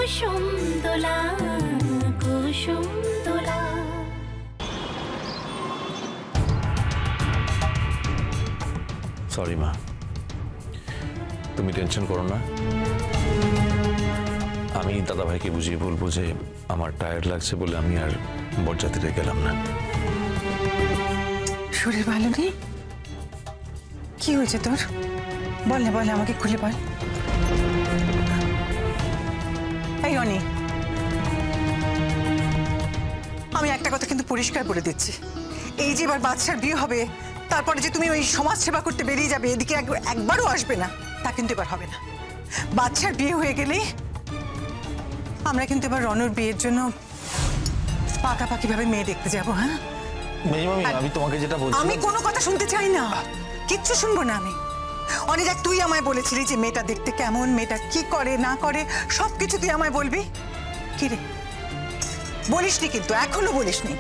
কুসুম দোলা কুসুম দোলা। Sorry মা, তুমি tension করো না। আমি দাদা ভাইকে বুঝিয়ে বলবো যে আমার টায়ার্ড লাগছে বলে আমি আর বরযাত্রীতে গেলাম না। শরীর ভালো নেই? কি হয়েছে তোর? বল না, বল, আমাকে খুলে বল। এই রনি, আমি একটা কথা কিন্তু পরিষ্কার বলে দিচ্ছি, এই যে এবার বাচ্চার বিয়ে হবে, তারপরে যে তুমি ওই সমাজ সেবা করতে বেরিয়ে যাবে, এদিকে একবারও আসবে না, তা কিন্তু এবার হবে না। বাচ্চার বিয়ে হয়ে গেলে আমরা কিন্তু এবার রনর বিয়ের জন্য পাকাপাকি ভাবে মেয়ে দেখতে যাবো। হ্যাঁ আমি তোমাকে যেটা বলছি, আমি কোনো কথা শুনতে চাই না, কিচ্ছু শুনবো না আমি। অনেক তুই আমায় বলেছিলি যে মেয়েটা দেখতে কেমন, মেয়েটা কি করে না করে সবকিছু তুই আমায় বলবি। কি রে, বলিসনি? কিন্তু এখনো বলিসনি,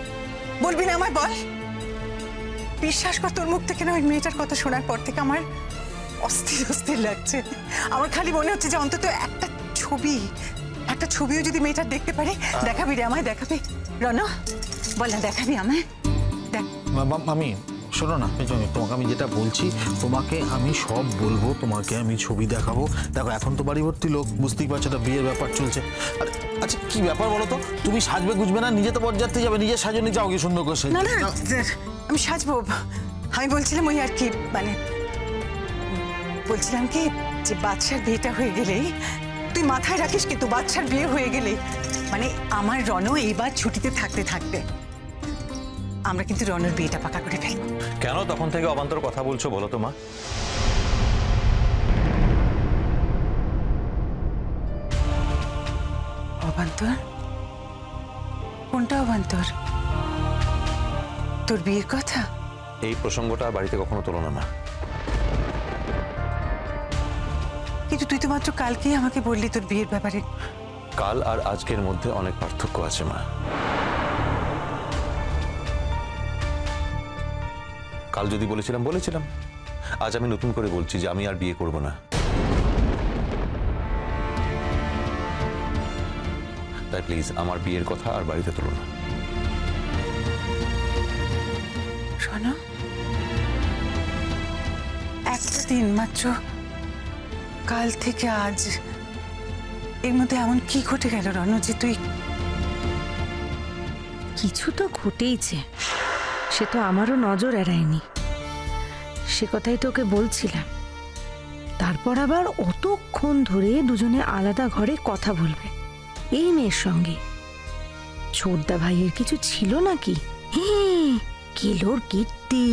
বলবি না আমায়? বল। বিশ্বাস কর, তোর মুখ থেকে না ওই মেয়েটার কথা শোনার পর থেকে আমার অস্থির অস্থির লাগছে। আমার খালি মনে হচ্ছে যে অন্তত একটা ছবিও যদি মেয়েটা দেখতে পারে। দেখাবি রে আমায়? দেখাবি রনা? বল না, দেখাবি আমায়? দেখ আমি শোনো না, তোমাকে আমি যেটা বলছি, তোমাকে আমি সব বলবো, তোমাকে আমি ছবি দেখাবো। দেখো এখন তো বাড়ি ভর্তি লোক, বুঝতেই পারছো, একটা বিয়ের ব্যাপার চলছে। আর আচ্ছা কি ব্যাপার বলো তো, তুমি সাজবে গুজবে না? নিজে তো বরযাত্রী যাবে, নিজে সাজনি যাও কি সুন্দর করে? না না, আমি সাজবো। আমি বলছিলাম ওই আর কি, মানে বলছিলাম কি যে বাচ্চার বিয়েটা হয়ে গেলেই তুই মাথায় রাখিস, কিন্তু বাচ্চার বিয়ে হয়ে গেলে মানে আমার রণ এইবার ছুটিতে থাকতে থাকবে আমরা কিন্তু রণের বিয়েটা পাকা করে ফেলবো। কেন তখন থেকে অবান্তর কথা বলছো বলো তো মা? অবান্তর? কোনটা অবান্তর? তোর বিয়ের কথা? এই প্রসঙ্গটা বাড়িতে কখনো তোলো না মা। কিন্তু তুই তো মাত্র কালকেই আমাকে বললি তোর বিয়ের ব্যাপারে। কাল আর আজকের মধ্যে অনেক পার্থক্য আছে মা। কাল যদি বলেছিলাম, আজ আমি নতুন করে বলছি যে আমি আর বিয়ে করব না। তাই প্লিজ আমার বিয়ের কথা আর বাড়িতে তোলো না। শোনো, একটা দিন মাত্র, কাল থেকে আজ, এর মধ্যে এমন কি ঘটে গেল রণ যে তুই? কিছু তো ঘটেইছে, সে তো আমারও নজর এড়ায়নি, সে কথাই তোকে বলছিলাম। তারপর আবার অতক্ষণ ধরে দুজনে আলাদা ঘরে কথা বলবে এই মেয়ের সঙ্গে। ছোটদা ভাইয়ের কিছু ছিল নাকি? কেলোর কীর্তি।